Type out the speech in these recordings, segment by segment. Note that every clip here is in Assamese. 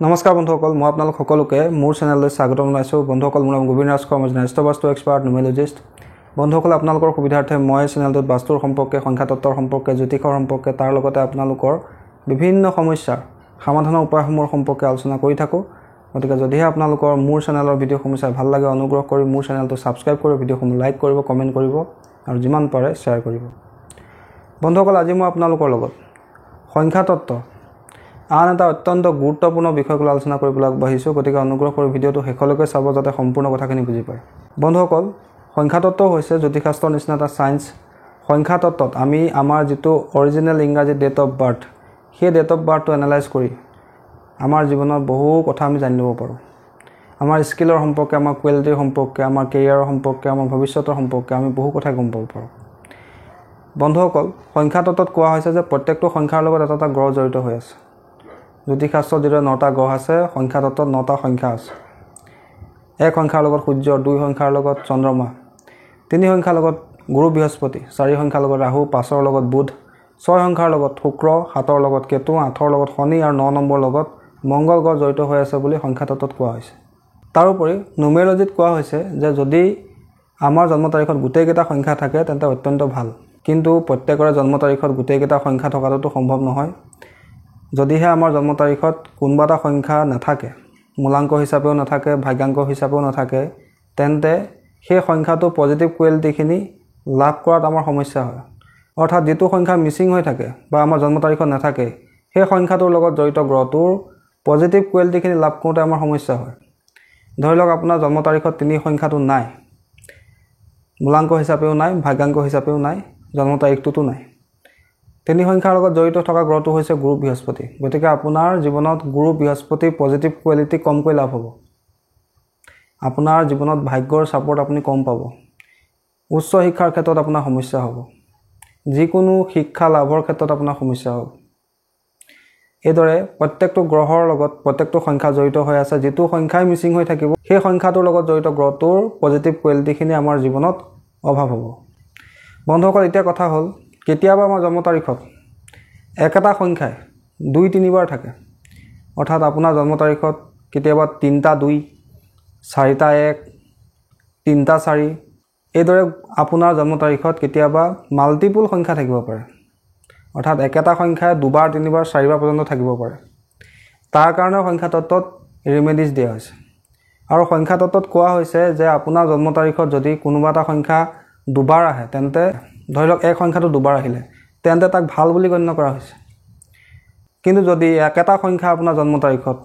নমস্কাৰ বন্ধুসকল, মই আপোনালোক সকলোকে মোৰ চেনেললৈ স্বাগতম জনাইছোঁ। বন্ধুসকল, মোৰ নাম গোবিন্দ ৰাজ কৰ্ম, বাস্তু এক্সপাৰ্ট নিউমেৰলজিষ্ট। বন্ধুসকল, আপোনালোকৰ সুবিধাৰ্থে মই চেনেলটোত বাস্তুৰ সম্পৰ্কে, সংখ্যাতত্বৰ সম্পৰ্কে, জ্যোতিষৰ সম্পৰ্কে, তাৰ লগতে আপোনালোকৰ বিভিন্ন সমস্যাৰ সমাধানৰ উপায়সমূহৰ সম্পৰ্কে আলোচনা কৰি থাকোঁ। গতিকে যদিহে আপোনালোকৰ মোৰ চেনেলৰ ভিডিঅ'সমূহ চাই ভাল লাগে, অনুগ্ৰহ কৰি মোৰ চেনেলটো ছাবস্ক্ৰাইব কৰি ভিডিঅ'সমূহ লাইক কৰিব, কমেণ্ট কৰিব আৰু যিমান পাৰে শ্বেয়াৰ কৰিব। বন্ধুসকল, আজি মই আপোনালোকৰ লগত সংখ্যাতত্ত্ব আন এটা অত্যন্ত গুৰুত্বপূৰ্ণ বিষয়ক লৈ আলোচনা কৰিবলৈ আগবাঢ়িছোঁ। গতিকে অনুগ্ৰহ কৰি ভিডিঅ'টো শেষলৈকে চাব যাতে সম্পূৰ্ণ কথাখিনি বুজি পায়। বন্ধুসকল, সংখ্যাতত্ত্ব হৈছে জ্যোতিষশাস্ত্ৰৰ নিচিনা এটা ছায়েন্স। সংখ্যাতত্ত্বত আমি আমাৰ যিটো অৰিজিনেল ইংৰাজী ডেট অফ বাৰ্থ, সেই ডেট অফ বাৰ্থটো এনালাইজ কৰি আমাৰ জীৱনত বহু কথা আমি জানি ল'ব পাৰোঁ। আমাৰ স্কিলৰ সম্পৰ্কে, আমাৰ কোৱালিটিৰ সম্পৰ্কে, আমাৰ কেৰিয়াৰৰ সম্পৰ্কে, আমাৰ ভৱিষ্যতৰ সম্পৰ্কে আমি বহু কথাই গম পাব পাৰোঁ। বন্ধুসকল, সংখ্যাতত্ত্বত কোৱা হৈছে যে প্ৰত্যেকটো সংখ্যাৰ লগত এটা এটা গ্ৰহ জড়িত হৈ আছে। জ্যোতিষশাস্ত্ৰত যিদৰে 9টা গ্ৰহ আছে, সংখ্যাতত্ত্বত 9টা সংখ্যা আছে। 1 সংখ্যাৰ লগত সূৰ্য, 2 সংখ্যাৰ লগত চন্দ্ৰমা, 3 সংখ্যাৰ লগত গুৰু বৃহস্পতি, 4 সংখ্যাৰ লগত ৰাহু, 5ৰ লগত বুধ, 6 সংখ্যাৰ লগত শুক্ৰ, 7ৰ লগত কেতু, 8ৰ লগত শনি আৰু 9 নম্বৰ লগত মংগল গ্ৰহ জড়িত হৈ আছে বুলি সংখ্যাতত্ত্বত কোৱা হৈছে। তাৰোপৰি নিউমেৰলজিত কোৱা হৈছে যে যদি আমাৰ জন্ম তাৰিখত গোটেইকেইটা সংখ্যা থাকে তেন্তে অত্যন্ত ভাল। কিন্তু প্ৰত্যেকৰে জন্ম তাৰিখত গোটেইকেইটা সংখ্যা থকাটো সম্ভৱ নহয়। যদিহে আমাৰ জন্ম তাৰিখত কোনোবা এটা সংখ্যা নাথাকে, মূলাংক হিচাপেও নাথাকে, ভাগ্যাংক হিচাপেও নাথাকে, তেন্তে সেই সংখ্যাটো পজিটিভ কোৱালিটিখিনি লাভ কৰাত আমাৰ সমস্যা হয়। অৰ্থাৎ যিটো সংখ্যা মিচিং হৈ থাকে বা আমাৰ জন্ম তাৰিখত নাথাকে, সেই সংখ্যাটোৰ লগত জড়িত গ্ৰহটোৰ পজিটিভ কোৱালিটিখিনি লাভ কৰোঁতে আমাৰ সমস্যা হয়। ধৰি লওক আপোনাৰ জন্ম তাৰিখত 3 সংখ্যাটো নাই, মূলাংক হিচাপেও নাই, ভাগ্যাংক হিচাপেও নাই, জন্ম তাৰিখটোতো নাই। 3 সংখ্যাৰ লগত জড়িত থকা গ্ৰহটো হৈছে গুৰু বৃহস্পতি। গতিকে আপোনাৰ জীৱনত গুৰু বৃহস্পতিৰ পজিটিভ কোৱালিটি কমকৈ লাভ হ'ব। আপোনাৰ জীৱনত ভাগ্যৰ ছাপোৰ্ট আপুনি কম পাব। উচ্চ শিক্ষাৰ ক্ষেত্ৰত আপোনাৰ সমস্যা হ'ব। যিকোনো শিক্ষা লাভৰ ক্ষেত্ৰত আপোনাৰ সমস্যা হ'ব। এইদৰে প্ৰত্যেকটো গ্ৰহৰ লগত প্ৰত্যেকটো সংখ্যা জড়িত হৈ আছে। যিটো সংখ্যাই মিচিং হৈ থাকিব, সেই সংখ্যাটোৰ লগত জড়িত গ্ৰহটোৰ পজিটিভ কোৱালিটিখিনি আমাৰ জীৱনত অভাৱ হ'ব। বন্ধুসকল, এতিয়া কথা হ'ল, কেতিয়াবা আমাৰ জন্ম তাৰিখত একেটা সংখ্যাই 2-3 বাৰ থাকে। অৰ্থাৎ আপোনাৰ জন্ম তাৰিখত কেতিয়াবা 3টা 2, 4টা 1, 3টা 4, এইদৰে আপোনাৰ জন্ম তাৰিখত কেতিয়াবা মাল্টিপুল সংখ্যা থাকিব পাৰে। অৰ্থাৎ একেটা সংখ্যাই 2বাৰ 3বাৰ 4বাৰ পৰ্যন্ত থাকিব পাৰে। তাৰ কাৰণে সংখ্যাতত্ত্বত ৰেমেডিজ দিয়া হৈছে। আৰু সংখ্যাতত্ত্বত কোৱা হৈছে যে আপোনাৰ জন্ম তাৰিখত যদি কোনোবা এটা সংখ্যা 2বাৰ আহে, তেন্তে ধৰি লওক 1 সংখ্যাটো 2বাৰ আহিলে, তেন্তে তাক ভাল বুলি গণ্য কৰা হৈছে। কিন্তু যদি একেটা সংখ্যা আপোনাৰ জন্ম তাৰিখত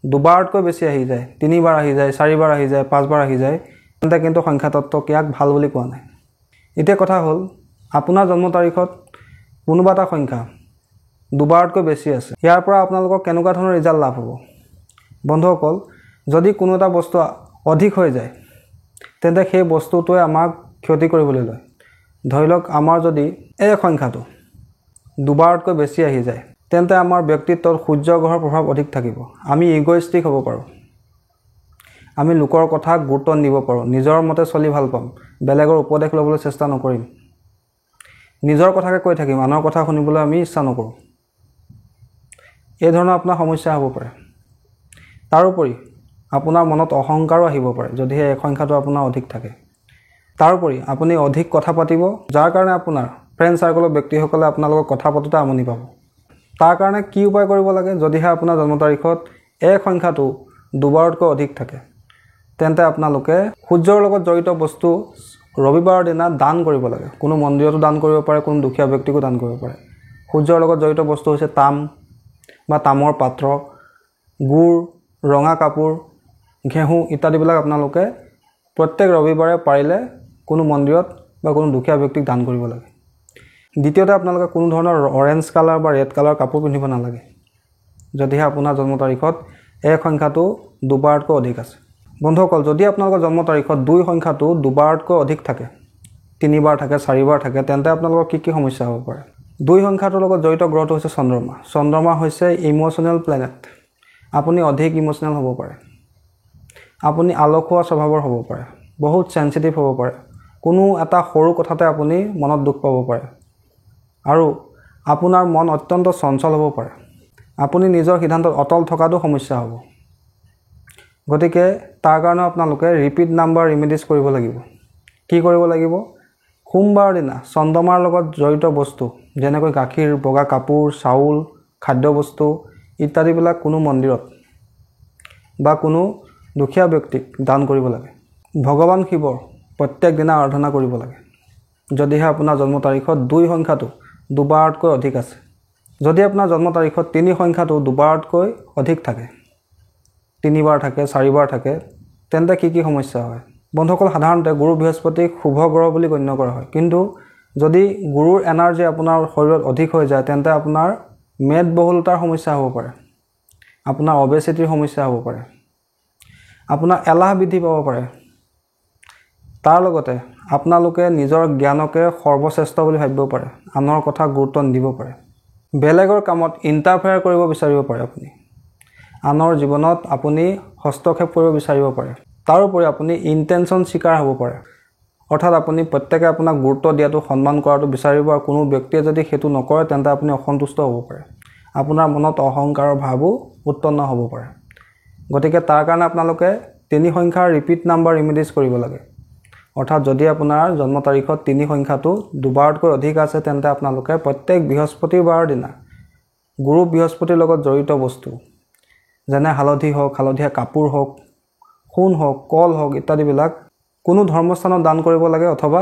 2বাৰতকৈ বেছি আহি যায়, 3বাৰ আহি যায়, 4বাৰ আহি যায়, 5বাৰ আহি যায়, তেন্তে কিন্তু সংখ্যাতত্ত্বক ইয়াক ভাল বুলি কোৱা নাই। এতিয়া কথা হ'ল, আপোনাৰ জন্ম তাৰিখত কোনোবা এটা সংখ্যা 2বাৰতকৈ বেছি আছে। ইয়াৰ পৰা আপোনালোকৰ কেনেকুৱা ধৰণৰ ৰিজাল্ট লাভ হ'ব? বন্ধুসকল, যদি কোনো এটা বস্তু অধিক হৈ যায়, তেন্তে সেই বস্তুটোৱে আমাক ক্ষতি কৰিবলৈ লয়। ধৰি লওক আমাৰ যদি এই সংখ্যাটো 2বাৰতকৈ বেছি আহি যায়, তেন্তে আমাৰ ব্যক্তিত্বত সূৰ্য গ্ৰহৰ প্ৰভাৱ অধিক থাকিব। আমি ইগ'ইষ্টিক হ'ব পাৰোঁ। আমি লোকৰ কথা গুৰুত্ব নিদিব পাৰোঁ। নিজৰ মতে চলি ভাল পাম। বেলেগৰ উপদেশ ল'বলৈ চেষ্টা নকৰিম। নিজৰ কথাকে কৈ থাকিম, আনৰ কথা শুনিবলৈ আমি ইচ্ছা নকৰোঁ। এই ধৰণৰ আপোনাৰ সমস্যা হ'ব পাৰে। তাৰোপৰি আপোনাৰ মনত অহংকাৰো আহিব পাৰে যদিহে এই সংখ্যাটো আপোনাৰ অধিক থাকে। তাৰোপৰি আপুনি অধিক কথা পাতিব, যাৰ কাৰণে আপোনাৰ ফ্ৰেণ্ড চাৰ্কলৰ ব্যক্তিসকলে আপোনালোকৰ কথা পাতোঁতে আমনি পাব। তাৰ কাৰণে কি উপায় কৰিব লাগে? যদিহে আপোনাৰ জন্ম তাৰিখত এই সংখ্যাটো 2বাৰতকৈ অধিক থাকে, তেন্তে আপোনালোকে সূৰ্যৰ লগত জড়িত বস্তু ৰবিবাৰৰ দিনা দান কৰিব লাগে। কোনো মন্দিৰতো দান কৰিব পাৰে, কোনো দুখীয়া ব্যক্তিকো দান কৰিব পাৰে। সূৰ্যৰ লগত জড়িত বস্তু হৈছে তাম বা তামৰ পাত্ৰ, গুড়, ৰঙা কাপোৰ, ঘেঁহু ইত্যাদিবিলাক আপোনালোকে প্ৰত্যেক ৰবিবাৰে পাৰিলে কোনো মন্দিৰত বা কোনো দুখীয়া ব্যক্তিক দান কৰিব লাগে। দ্বিতীয়তে, আপোনালোকে কোনো ধৰণৰ অৰেঞ্জ কালাৰ বা ৰেড কালাৰ কাপোৰ পিন্ধিব নালাগে যদিহে আপোনাৰ জন্ম তাৰিখত এই সংখ্যাটো 2বাৰতকৈ অধিক আছে। বন্ধুসকল, যদি আপোনালোকৰ জন্ম তাৰিখত 2 সংখ্যাটো 2বাৰতকৈ অধিক থাকে, 3বাৰ থাকে, 4বাৰ থাকে, তেন্তে আপোনালোকৰ কি সমস্যা হ'ব পাৰে? 2 সংখ্যাটোৰ লগত জড়িত গ্ৰহটো হৈছে চন্দ্ৰমা। চন্দ্ৰমা হৈছে ইম'চনেল প্লেনেট। আপুনি অধিক ইম'চনেল হ'ব পাৰে। আপুনি আলসুৱা স্বভাৱৰ হ'ব পাৰে, বহুত চেঞ্চিটিভ হ'ব পাৰে। কোনো এটা সৰু কথাতে আপুনি মনত দুখ পাব পাৰে। আৰু আপোনাৰ মন অত্যন্ত চঞ্চল হ'ব পাৰে। আপুনি নিজৰ সিদ্ধান্তত অটল থকাটো সমস্যা হ'ব। গতিকে তাৰ কাৰণে আপোনালোকে ৰিপিট নাম্বাৰ ৰিমেডিজ কৰিব লাগিব। কি কৰিব লাগিব? সোমবাৰ দিনা চন্দ্ৰমাৰ লগত জড়িত বস্তু যেনেকৈ গাখীৰ, বগা কাপোৰ, চাউল, খাদ্যবস্তু ইত্যাদিবিলাক কোনো মন্দিৰত বা কোনো দুখীয়া ব্যক্তিক দান কৰিব লাগে। ভগৱান শিৱৰ প্ৰত্যেক দিনা আৰাধনা কৰিব লাগে। যদিহে আপোনাৰ জন্ম তাৰিখত 2 সংখ্যাটো দুবাৰতকৈ অধিক আছে, যদি আপোনাৰ জন্ম তাৰিখত 3 সংখ্যাটো দুবাৰতকৈ অধিক থাকে, 3 বাৰ থাকে, 4 বাৰ থাকে, তেন্তে কি সমস্যা হয়? বন্ধুসকল, সাধাৰণতে গুৰু বৃহস্পতিক শুভ গ্ৰহ বুলি গণ্য কৰা হয়। কিন্তু যদি গুৰুৰ এনাৰ্জি আপোনাৰ শৰীৰত অধিক হৈ যায়, তেন্তে আপোনাৰ মেদবহুলতাৰ সমস্যা হ'ব পাৰে, আপোনাৰ অবেচিটিৰ সমস্যা হ'ব পাৰে, আপোনাৰ এলাহ বৃদ্ধি পাব পাৰে। তাৰ লগতে আপোনালোকে নিজৰ জ্ঞানকে সৰ্বশ্ৰেষ্ঠ বুলি ভাবিব পাৰে, আনৰ কথা গুৰুত্ব নিদিব পাৰে, বেলেগৰ কামত ইণ্টাৰফেয়াৰ কৰিব বিচাৰিব পাৰে, আপুনি আনৰ জীৱনত আপুনি হস্তক্ষেপ কৰিব বিচাৰিব পাৰে। তাৰোপৰি আপুনি ইণ্টেনশ্যন চিকাৰ হ'ব পাৰে, অৰ্থাৎ আপুনি প্ৰত্যেকে আপোনাক গুৰুত্ব দিয়াটো, সন্মান কৰাটো বিচাৰিব আৰু কোনো ব্যক্তিয়ে যদি সেইটো নকৰে তেন্তে আপুনি অসন্তুষ্ট হ'ব পাৰে, আপোনাৰ মনত অহংকাৰৰ ভাৱো উৎপন্ন হ'ব পাৰে। গতিকে তাৰ কাৰণে আপোনালোকে 3 সংখ্যাৰ ৰিপিট নাম্বাৰ ৰিমেডিজ কৰিব লাগে। অৰ্থাৎ যদি আপোনাৰ জন্ম তাৰিখত 3 সংখ্যাটো দুবাৰতকৈ অধিক আছে, তেন্তে আপোনালোকে প্ৰত্যেক বৃহস্পতিবাৰৰ দিনা গুৰু বৃহস্পতিৰ লগত জড়িত বস্তু যেনে হালধি হওক, হালধীয়া কাপোৰ হওক, সোণ হওক, কল হওক ইত্যাদিবিলাক কোনো ধৰ্মস্থানত দান কৰিব লাগে অথবা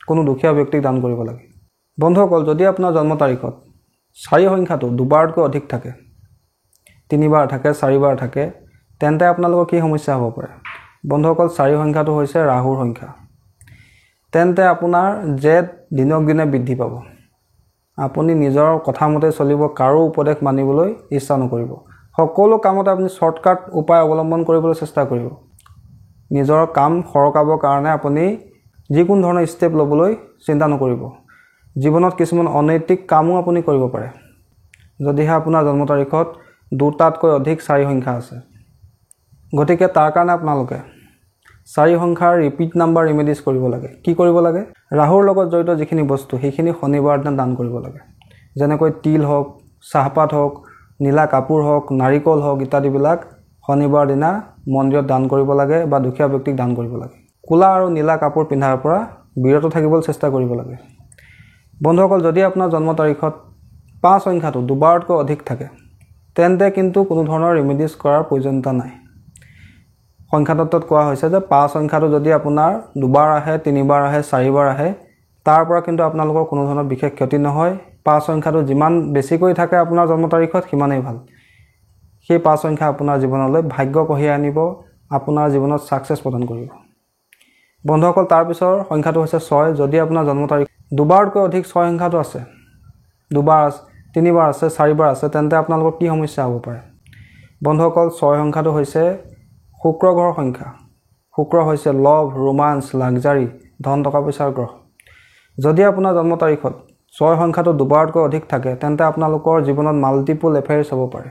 কোনো দুখীয়া ব্যক্তিক দান কৰিব লাগে। বন্ধুসকল, যদি আপোনাৰ জন্ম তাৰিখত 4 সংখ্যাটো দুবাৰতকৈ অধিক থাকে, 3 বাৰ থাকে, 4 বাৰ থাকে, তেন্তে আপোনালোকৰ কি সমস্যা হ'ব পাৰে? বন্ধুসকল, 4 সংখ্যাটো হৈছে ৰাহুৰ সংখ্যা। তেন্তে আপোনাৰ জেদ দিনক দিনে বৃদ্ধি পাব। আপুনি নিজৰ কথামতে চলিব, কাৰো উপদেশ মানিবলৈ ইচ্ছা নকৰিব। সকলো কামতে আপুনি শ্বৰ্টকাট উপায় অৱলম্বন কৰিবলৈ চেষ্টা কৰিব। নিজৰ কাম সৰকাবৰ কাৰণে আপুনি যিকোনো ধৰণৰ ষ্টেপ ল'বলৈ চিন্তা নকৰিব। জীৱনত কিছুমান অনৈতিক কামো আপুনি কৰিব পাৰে, যদিহে আপোনাৰ জন্ম তাৰিখত 2টাতকৈ অধিক 4 সংখ্যা আছে। গতিকে তাৰ কাৰণে আপোনালোকে 4 সংখ্যাৰ ৰিপিট নাম্বাৰ ৰিমেডিজ কৰিব লাগে। কি কৰিব লাগে? ৰাহুৰ লগত জড়িত যিখিনি বস্তু সেইখিনি শনিবাৰ দিনা দান কৰিব লাগে। যেনেকৈ তিল হওক, চাহপাত হওক, নীলা কাপোৰ হওক, নাৰিকল হওক ইত্যাদিবিলাক শনিবাৰ দিনা মন্দিৰত দান কৰিব লাগে বা দুখীয়া ব্যক্তিক দান কৰিব লাগে। ক'লা আৰু নীলা কাপোৰ পিন্ধাৰ পৰা বিৰত থাকিবলৈ চেষ্টা কৰিব লাগে। বন্ধুসকল, যদি আপোনাৰ জন্ম তাৰিখত 5 সংখ্যাটো দুবাৰতকৈ অধিক থাকে, তেন্তে কিন্তু কোনো ধৰণৰ ৰিমেডিজ কৰাৰ প্ৰয়োজনীয়তা নাই। সংখ্যাতত্বত কোৱা হৈছে যে 5 সংখ্যাটো যদি আপোনাৰ 2 বাৰ আহে, 3 বাৰ আহে, 4 বাৰ আহে, তাৰ পৰা কিন্তু আপোনালোকৰ কোনো ধৰণৰ বিশেষ ক্ষতি নহয়। 5 সংখ্যাটো যিমান বেছিকৈ থাকে আপোনাৰ জন্ম তাৰিখত সিমানেই ভাল। সেই 5 সংখ্যা আপোনাৰ জীৱনলৈ ভাগ্য কঢ়িয়াই আনিব, আপোনাৰ জীৱনত ছাকচেছ প্ৰদান কৰিব। বন্ধুসকল, তাৰপিছৰ সংখ্যাটো হৈছে 6। যদি আপোনাৰ জন্ম তাৰিখ 2 বাৰতকৈ অধিক 6 সংখ্যাটো আছে, 2 বাৰ আছে, 3 বাৰ আছে, 4 বাৰ আছে, তেন্তে আপোনালোকৰ কি সমস্যা হ'ব পাৰে? বন্ধুসকল, 6 সংখ্যাটো হৈছে শুক্ৰ গ্ৰহৰ সংখ্যা। শুক্ৰ হৈছে লভ, ৰোমান্স, লাক্সাৰী, ধন টকা পইচাৰ গ্ৰহ। যদি আপোনাৰ জন্ম তাৰিখত 6 সংখ্যাটো 2 বাৰতকৈ অধিক থাকে, তেন্তে আপোনালোকৰ জীৱনত মাল্টিপল এফেয়াৰ্ছ হ'ব পাৰে।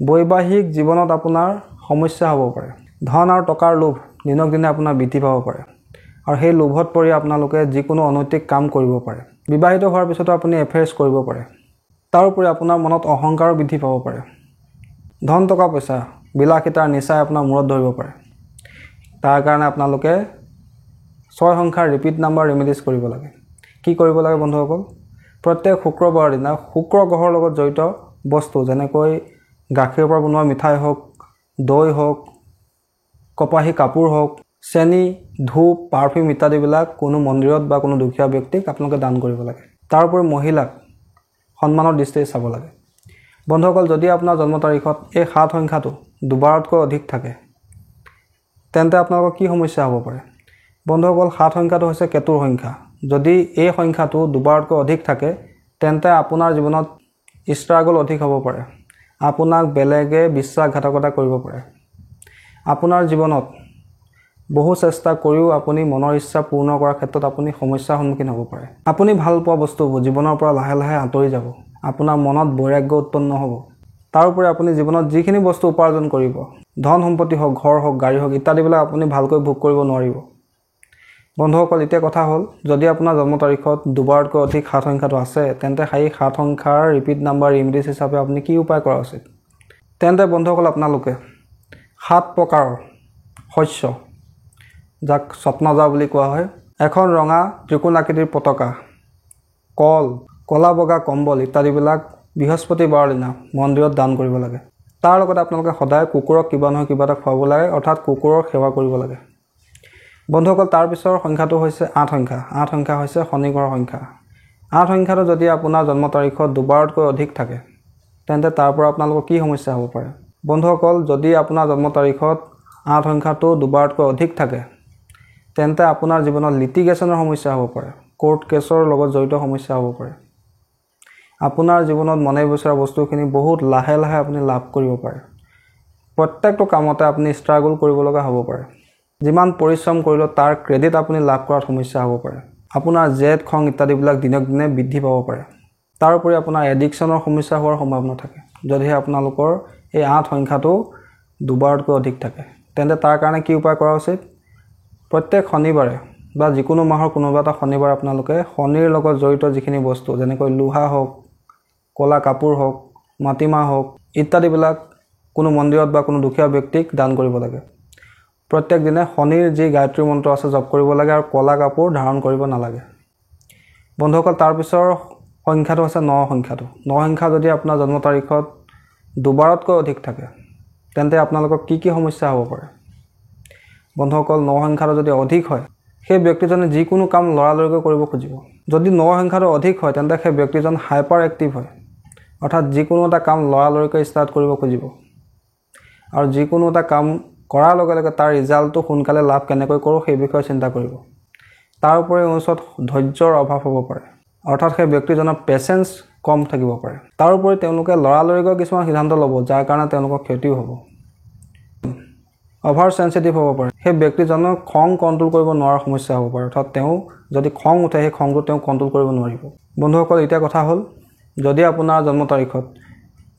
বৈবাহিক জীৱনত আপোনাৰ সমস্যা হ'ব পাৰে। ধন আৰু টকাৰ লোভ দিনক দিনে আপোনাৰ বৃদ্ধি পাব পাৰে আৰু সেই লোভত পৰি আপোনালোকে যিকোনো অনৈতিক কাম কৰিব পাৰে। বিবাহিত হোৱাৰ পিছতো আপুনি এফেয়াৰ্ছ কৰিব পাৰে। তাৰোপৰি আপোনাৰ মনত অহংকাৰো বৃদ্ধি পাব পাৰে। ধন টকা পইচা, বিলাসিতাৰ নিচাই আপোনাৰ মূৰত ধৰিব পাৰে। তাৰ কাৰণে আপোনালোকে 6 সংখ্যাৰ ৰিপিট নাম্বাৰ ৰিমেডিজ কৰিব লাগে। কি কৰিব লাগে বন্ধুসকল? প্ৰত্যেক শুক্ৰবাৰৰ দিনা শুক্ৰ গ্ৰহৰ লগত জড়িত বস্তু যেনেকৈ গাখীৰৰ পৰা বনোৱা মিঠাই হওক, দৈ হওক, কপাহী কাপোৰ হওক, চেনি, ধূপ, পাৰফিউম ইত্যাদিবিলাক কোনো মন্দিৰত বা কোনো দুখীয়া ব্যক্তিক আপোনালোকে দান কৰিব লাগে। তাৰোপৰি মহিলাক সন্মানৰ দৃষ্টিৰে চাব লাগে। বন্ধুসকল, যদি আপোনাৰ জন্ম তাৰিখত এই 7 সংখ্যাটো 2 বাৰতকৈ অধিক থাকে, তেন্তে আপোনালোকৰ কি সমস্যা হ'ব পাৰে? বন্ধুসকল, 7 সংখ্যাটো হৈছে কেতুৰ সংখ্যা। যদি এই সংখ্যাটো 2 বাৰতকৈ অধিক থাকে, তেন্তে আপোনাৰ জীৱনত ষ্ট্ৰাগল অধিক হ'ব পাৰে। আপোনাক বেলেগে বিশ্বাসঘাতকতা কৰিব পাৰে। আপোনাৰ জীৱনত বহু চেষ্টা কৰিও আপুনি মনৰ ইচ্ছা পূৰ্ণ কৰাৰ ক্ষেত্ৰত আপুনি সমস্যাৰ সন্মুখীন হ'ব পাৰে। আপুনি ভাল পোৱা বস্তুবোৰ জীৱনৰ পৰা লাহে লাহে আঁতৰি যাব। আপোনাৰ মনত বৈৰাগ্য উৎপন্ন হ'ব। তাৰোপৰি আপুনি জীৱনত যিখিনি বস্তু উপাৰ্জন কৰিব, ধন সম্পত্তি হওক, ঘৰ হওক, গাড়ী হওক ইত্যাদিবিলাক আপুনি ভালকৈ ভোগ কৰিব নোৱাৰিব। বন্ধুসকল এতিয়া কথা হ'ল যদি আপোনাৰ জন্ম তাৰিখত দুবাৰতকৈ অধিক 7 সংখ্যাটো আছে তেন্তে সেই 7 সংখ্যাৰ ৰিপিট নাম্বাৰ ইমিডিয়েট হিচাপে আপুনি কি উপায় কৰা উচিত তেন্তে বন্ধুসকল আপোনালোকে 7 প্ৰকাৰৰ শস্য যাক স্বপ্নজা বুলি কোৱা হয় এখন ৰঙা ত্ৰিকোণাকৃতিৰ পতাকা কল কলা বগা কম্বল ইত্যাদিবিলাক বৃহস্পতিবাৰৰ দিনা মন্দিৰত দান কৰিব লাগে তাৰ লগতে আপোনালোকে সদায় কুকুৰক কিবা নহয় কিবা এটা খুৱাব লাগে অৰ্থাৎ কুকুৰৰ সেৱা কৰিব লাগে বন্ধুসকল তাৰ পিছৰ সংখ্যাটো হৈছে 8 সংখ্যা 8 সংখ্যা হৈছে শনি গ্ৰহৰ সংখ্যা 8 সংখ্যাটো যদি আপোনাৰ জন্ম তাৰিখত দুবাৰতকৈ অধিক থাকে তেন্তে তাৰ পৰা আপোনালোকৰ কি সমস্যা হ'ব পাৰে বন্ধুসকল যদি আপোনাৰ জন্ম তাৰিখত 8 সংখ্যাটো দুবাৰতকৈ অধিক থাকে তেন্তে আপোনাৰ জীৱনত লিটিগেশ্যনৰ সমস্যা হ'ব পাৰে কোৰ্ট কেছৰ লগত জড়িত সমস্যা হ'ব পাৰে আপোনাৰ জীৱনত মনে বিচৰা বস্তুখিনি বহুত লাহে লাহে আপুনি লাভ কৰিব পাৰে প্ৰত্যেকটো কামতে আপুনি ষ্ট্ৰাগল কৰিব লগা হ'ব পাৰে যিমান পৰিশ্ৰম কৰিলেও তাৰ ক্ৰেডিট আপুনি লাভ কৰাত সমস্যা হ'ব পাৰে আপোনাৰ জেদ খং ইত্যাদিবিলাক দিনক দিনে বৃদ্ধি পাব পাৰে তাৰ উপৰি আপোনাৰ এডিকশ্যনৰ সমস্যা হোৱাৰ সম্ভাৱনা থাকে যদিহে আপোনালোকৰ এই 8 সংখ্যাটো দুবাৰতকৈ অধিক থাকে তেন্তে তাৰ কাৰণে কি উপায় কৰা উচিত প্ৰত্যেক শনিবাৰে বা যিকোনো মাহৰ কোনোবা এটা শনিবাৰ আপোনালোকে শনিৰ লগত জড়িত যিখিনি বস্তু যেনেকৈ লোহা হওক কলা কাপোৰ হওক মাটিমাহ হওক ইত্যাদিবিলাক কোনো মন্দিৰত বা কোনো দুখীয়া ব্যক্তিক দান কৰিব লাগে প্ৰত্যেক দিনে শনিৰ যি গায়ত্ৰী মন্ত্ৰ আছে জপ কৰিব লাগে আৰু কলা কাপোৰ ধাৰণ কৰিব নালাগে বন্ধুসকল তাৰ পিছৰ সংখ্যাটো আছে 9 সংখ্যাটো 9 সংখ্যা যদি আপোনাৰ জন্ম তাৰিখত দুবাৰতকৈ অধিক থাকে তেন্তে আপোনালোকৰ কি সমস্যা হ'ব পাৰে বন্ধুসকল 9 সংখ্যাটো যদি অধিক হয় সেই ব্যক্তিজনে যিকোনো কাম লৰালৰিকৈ কৰিব খুজিব যদি 9 সংখ্যাটো অধিক হয় তেন্তে সেই ব্যক্তিজন হাইপাৰ এক্টিভ হয় অৰ্থাৎ যিকোনো এটা কাম লৰালৰিকৈ ষ্টাৰ্ট কৰিব খুজিব আৰু যিকোনো এটা কাম কৰাৰ লগে লগে তাৰ ৰিজাল্টটো সোনকালে লাভ কেনেকৈ কৰোঁ সেই বিষয়ে চিন্তা কৰিব তাৰ উপৰি ওচৰত ধৈৰ্যৰ অভাৱ হ'ব পাৰে অৰ্থাৎ সেই ব্যক্তিজনৰ পেচেন্স কম থাকিব পাৰে তাৰ উপৰি তেওঁলোকে লৰালৰিকৈ কিছুমান সিদ্ধান্ত ল'ব যাৰ কাৰণে তেওঁলোকৰ ক্ষতিও হ'ব অভাৰ সেনসিটিভ হ'ব পাৰে সেই ব্যক্তিজনৰ খং কন্ট্ৰোল কৰিব নোৱাৰাৰ সমস্যা হ'ব পাৰে অৰ্থাৎ তেওঁ যদি খং উঠে সেই খংটো তেওঁ কন্ট্ৰোল কৰিব নোৱাৰিব বন্ধুসকল এতিয়া কথা হ'ল যদি আপোনাৰ জন্ম তাৰিখত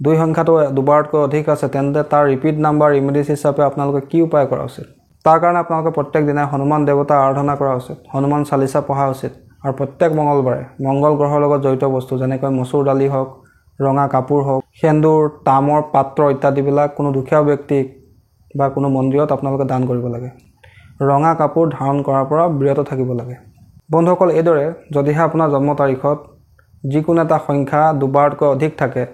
2 সংখ্যাটো দুবাৰতকৈ অধিক আছে তেন্তে তাৰ ৰিপিট নাম্বাৰ ইমিডিয়েট হিচাপে আপোনালোকে কি উপায় কৰা উচিত তাৰ কাৰণে আপোনালোকে প্ৰত্যেক দিনা হনুমান দেৱতা আৰাধনা কৰা উচিত হনুমান চালিসা পঢ়া উচিত আৰু প্ৰত্যেক মঙ্গলবাৰে মঙ্গল গ্ৰহৰ লগত জড়িত বস্তু যেনেকৈ মচুৰ দালি হওক ৰঙা কাপোৰ হওক সেন্দুৰ তামৰ পাত্ৰ ইত্যাদিবিলাক কোনো দুখীয়া ব্যক্তিক বা কোনো মন্দিৰত আপোনালোকে দান কৰিব লাগে ৰঙা কাপোৰ ধাৰণ কৰাৰ পৰা বিৰত থাকিব লাগে বন্ধুসকল এইদৰে যদিহে আপোনাৰ জন্ম তাৰিখত যিকোনো এটা সংখ্যা দুবাৰতকৈ অধিক থাকে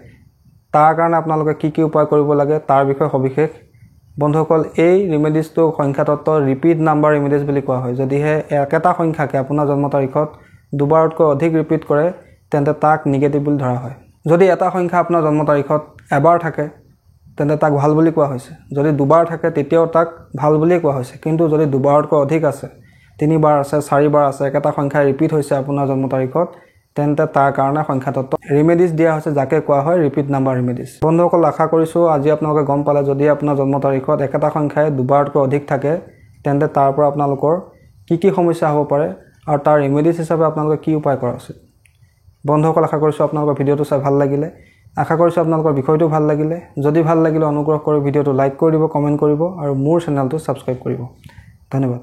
তাৰ কাৰণে আপোনালোকে কি উপায় কৰিব লাগে তাৰ বিষয়ে সবিশেষ বন্ধুসকল এই ৰিমেডিজটো সংখ্যা তত্ত্বৰ ৰিপিট নাম্বাৰ ৰিমেডিজ বুলি কোৱা হয় যদিহে একেটা সংখ্যাকে আপোনাৰ জন্ম তাৰিখত দুবাৰতকৈ অধিক ৰিপিট কৰে তেন্তে তাক নিগেটিভ বুলি ধৰা হয় যদি এটা সংখ্যা আপোনাৰ জন্ম তাৰিখত এবাৰ থাকে তেন্তে তাক ভাল বুলি কোৱা হৈছে যদি দুবাৰ থাকে তেতিয়াও তাক ভাল বুলি কোৱা হৈছে কিন্তু যদি দুবাৰতকৈ অধিক আছে 3 বাৰ আছে 4 বাৰ আছে একেটা সংখ্যা ৰিপিট হৈছে আপোনাৰ জন্ম তাৰিখত তেন্তে তাৰ কাৰণে সংখ্যা তত্ত্ব ৰিমেডিজ দিয়া হৈছে যাকে কোৱা হয় ৰিপিট নাম্বাৰ ৰিমেডিজ বন্ধুসকল আশা কৰিছোঁ আজি আপোনালোকে গম পালে যদি আপোনাৰ জন্ম তাৰিখত একেটা সংখ্যাই দুবাৰতকৈ অধিক থাকে তেন্তে তাৰ পৰা আপোনালোকৰ কি সমস্যা হ'ব পাৰে আৰু তাৰ ৰিমেডিজ হিচাপে আপোনালোকে কি উপায় কৰা উচিত বন্ধুসকল আশা কৰিছোঁ আপোনালোকৰ ভিডিঅ'টো চাই ভাল লাগিলে আশা কৰিছোঁ আপোনালোকৰ বিষয়টো ভাল লাগিলে যদি ভাল লাগিলে অনুগ্ৰহ কৰি ভিডিঅ'টো লাইক কৰি দিব কমেণ্ট কৰিব আৰু মোৰ চেনেলটো ছাবস্ক্ৰাইব কৰিব ধন্যবাদ